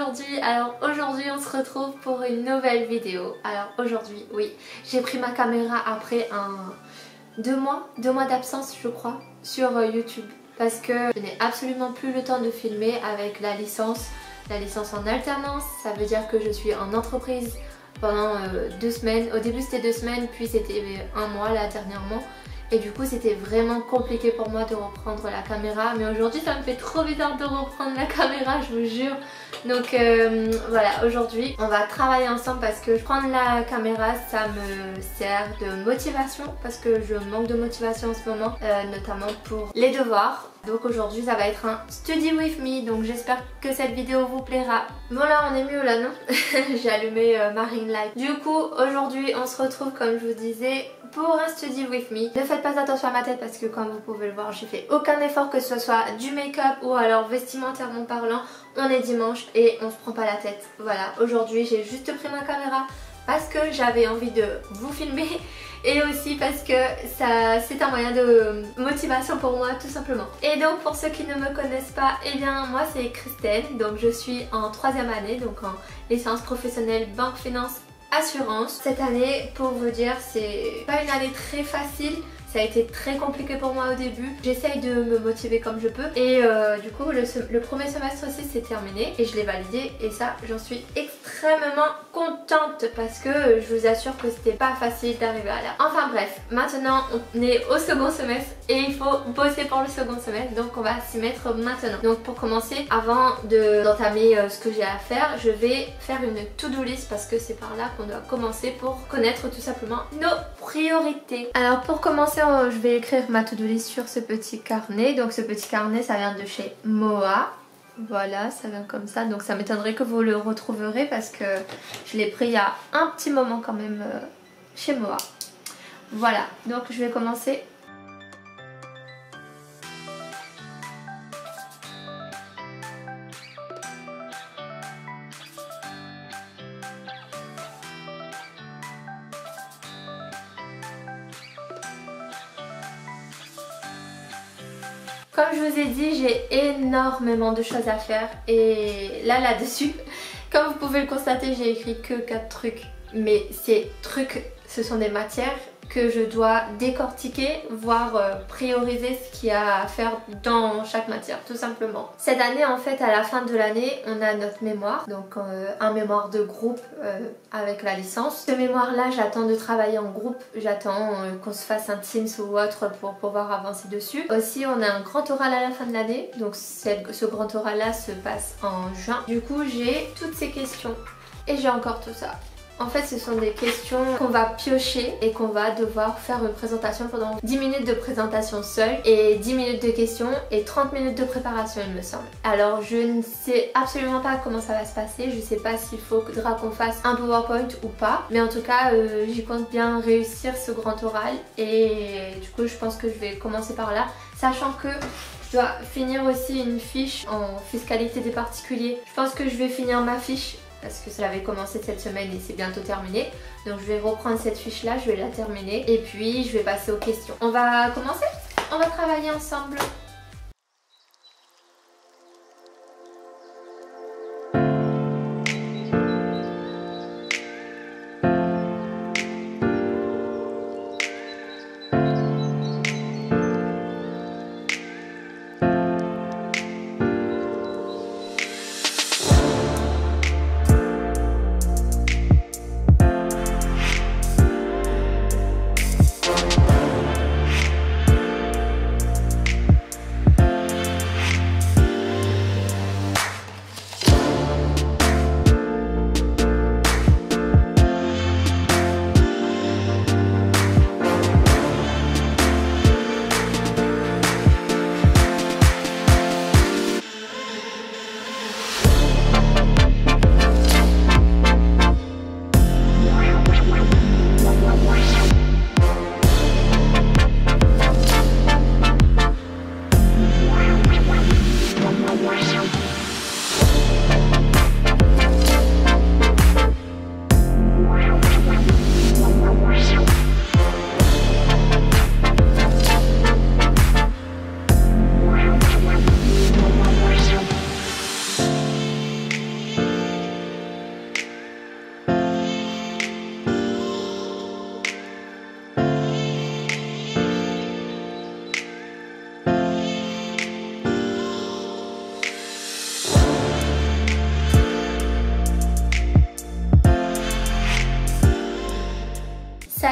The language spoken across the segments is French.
aujourd'hui. Alors aujourd'hui on se retrouve pour une nouvelle vidéo. Alors aujourd'hui, oui, j'ai pris ma caméra après deux mois d'absence je crois sur YouTube. Parce que je n'ai absolument plus le temps de filmer avec la licence en alternance. Ça veut dire que je suis en entreprise pendant 2 semaines. Au début c'était 2 semaines, puis c'était 1 mois là dernièrement. Et du coup c'était vraiment compliqué pour moi de reprendre la caméra. Mais aujourd'hui ça me fait trop bizarre de reprendre la caméra, je vous jure. Donc voilà, aujourd'hui on va travailler ensemble parce que prendre la caméra ça me sert de motivation. Parce que je manque de motivation en ce moment, notamment pour les devoirs. Donc aujourd'hui ça va être un study with me, donc j'espère que cette vidéo vous plaira. Bon là on est mieux là non? J'ai allumé ma ring light. Du coup aujourd'hui on se retrouve comme je vous disais pour un study with me. Ne faites pas attention à ma tête parce que comme vous pouvez le voir j'ai fait aucun effort, que ce soit du make-up ou alors vestimentairement parlant. On est dimanche et on se prend pas la tête. Voilà, aujourd'hui j'ai juste pris ma caméra parce que j'avais envie de vous filmer et aussi parce que c'est un moyen de motivation pour moi tout simplement. Et donc pour ceux qui ne me connaissent pas, eh bien moi c'est Christelle, donc je suis en 3e année, donc en licence professionnelle banque finance assurance. Cette année pour vous dire c'est pas une année très facile. Ça a été très compliqué pour moi au début. J'essaye de me motiver comme je peux. Et du coup le premier semestre aussi c'est terminé et je l'ai validé. Et ça j'en suis extrêmement contente parce que je vous assure que c'était pas facile d'arriver à là. Enfin bref, maintenant on est au second semestre et il faut bosser pour le second semestre. Donc on va s'y mettre maintenant. Donc pour commencer, avant d'entamer ce que j'ai à faire, je vais faire une to-do list parce que c'est par là qu'on doit commencer pour connaître tout simplement nos priorités. Alors pour commencer, je vais écrire ma to-do list sur ce petit carnet. Donc ce petit carnet ça vient de chez Moa. Voilà, ça vient comme ça. Donc ça m'étonnerait que vous le retrouverez parce que je l'ai pris il y a un petit moment quand même chez Moa. Voilà, donc je vais commencer. Comme je vous ai dit, j'ai énormément de choses à faire et là-dessus, comme vous pouvez le constater, j'ai écrit que 4 trucs. Mais ces trucs, ce sont des matières que je dois décortiquer, voire prioriser ce qu'il y a à faire dans chaque matière, tout simplement. Cette année, en fait, à la fin de l'année, on a notre mémoire, donc un mémoire de groupe avec la licence. Ce mémoire-là, j'attends de travailler en groupe, j'attends qu'on se fasse un Teams ou autre pour pouvoir avancer dessus. Aussi, on a un grand oral à la fin de l'année, donc ce grand oral-là se passe en juin. Du coup, j'ai toutes ces questions et j'ai encore tout ça. En fait ce sont des questions qu'on va piocher et qu'on va devoir faire une présentation pendant 10 minutes de présentation seule et 10 minutes de questions et 30 minutes de préparation il me semble. Alors je ne sais absolument pas comment ça va se passer, je sais pas s'il faudra qu'on fasse un PowerPoint ou pas, mais en tout cas j'y compte bien réussir ce grand oral et du coup je pense que je vais commencer par là, sachant que je dois finir aussi une fiche en fiscalité des particuliers. Je pense que je vais finir ma fiche parce que ça avait commencé cette semaine et c'est bientôt terminé. Donc je vais reprendre cette fiche là, je vais la terminer et puis je vais passer aux questions. On va commencer? On va travailler ensemble.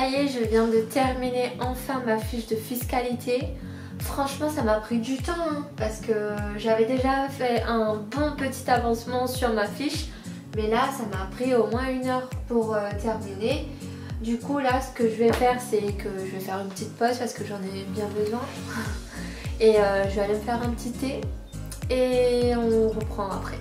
ça y est, je viens de terminer enfin ma fiche de fiscalité. Franchement, ça m'a pris du temps hein, parce que j'avais déjà fait un bon petit avancement sur ma fiche. Mais là, ça m'a pris au moins 1 heure pour terminer. Du coup, là, ce que je vais faire, c'est que je vais faire une petite pause parce que j'en ai bien besoin. Et je vais aller me faire un petit thé et on reprend après.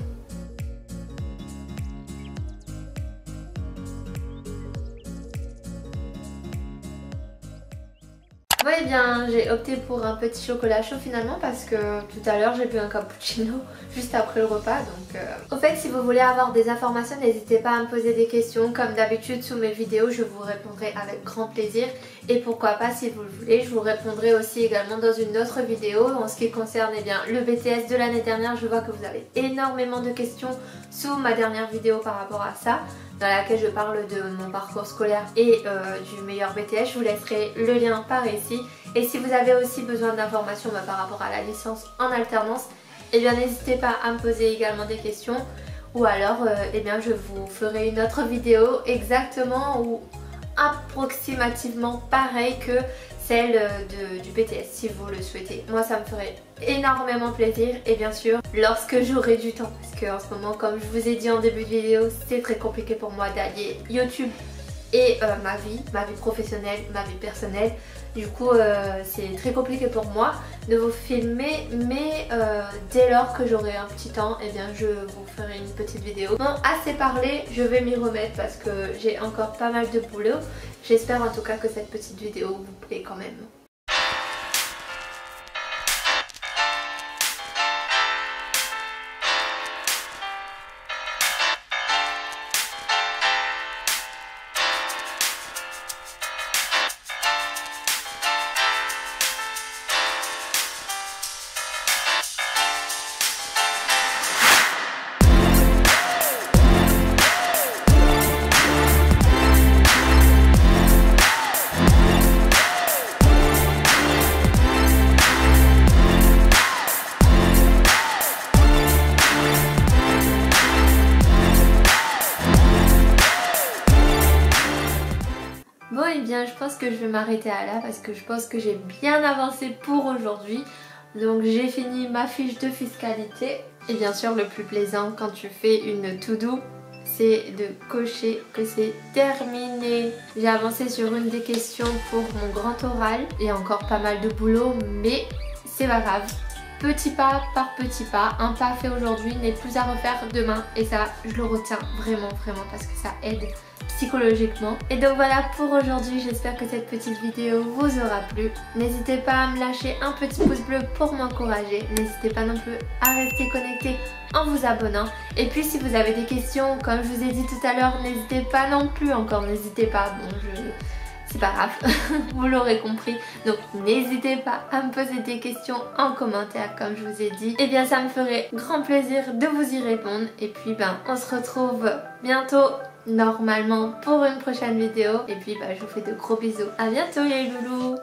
Bon et bien j'ai opté pour un petit chocolat chaud finalement parce que tout à l'heure j'ai bu un cappuccino juste après le repas donc Au fait, si vous voulez avoir des informations, n'hésitez pas à me poser des questions comme d'habitude sous mes vidéos, je vous répondrai avec grand plaisir. Et pourquoi pas, si vous le voulez, je vous répondrai aussi également dans une autre vidéo. En ce qui concerne eh bien, le BTS de l'année dernière, je vois que vous avez énormément de questions sous ma dernière vidéo par rapport à ça, dans laquelle je parle de mon parcours scolaire et du meilleur BTS. Je vous laisserai le lien par ici. Et si vous avez aussi besoin d'informations par rapport à la licence en alternance, eh bien n'hésitez pas à me poser également des questions. Ou alors eh bien, je vous ferai une autre vidéo exactement ou approximativement pareil que celle du BTS si vous le souhaitez. Moi ça me ferait énormément plaisir et bien sûr lorsque j'aurai du temps parce qu'en ce moment, comme je vous ai dit en début de vidéo, c'est très compliqué pour moi d'allier YouTube et ma vie professionnelle, ma vie personnelle. Du coup c'est très compliqué pour moi de vous filmer, mais dès lors que j'aurai un petit temps, eh bien je vous ferai une petite vidéo. Bon, assez parlé, je vais m'y remettre parce que j'ai encore pas mal de boulot. J'espère en tout cas que cette petite vidéo vous plaît quand même. Bon et bien je pense que je vais m'arrêter à là parce que je pense que j'ai bien avancé pour aujourd'hui. Donc j'ai fini ma fiche de fiscalité. Et bien sûr le plus plaisant quand tu fais une to-do, c'est de cocher que c'est terminé. J'ai avancé sur une des questions pour mon grand oral. Il y a encore pas mal de boulot mais c'est pas grave. Petit pas par petit pas, un pas fait aujourd'hui n'est plus à refaire demain. Et ça je le retiens vraiment parce que ça aide psychologiquement. Et donc voilà pour aujourd'hui, j'espère que cette petite vidéo vous aura plu. N'hésitez pas à me lâcher un petit pouce bleu pour m'encourager. N'hésitez pas non plus à rester connecté en vous abonnant. Et puis si vous avez des questions, comme je vous ai dit tout à l'heure, n'hésitez pas non plus encore, n'hésitez pas. Bon, c'est pas grave, vous l'aurez compris. Donc n'hésitez pas à me poser des questions en commentaire comme je vous ai dit. Et bien ça me ferait grand plaisir de vous y répondre. Et puis on se retrouve bientôt normalement pour une prochaine vidéo. Et puis je vous fais de gros bisous. À bientôt les loulous.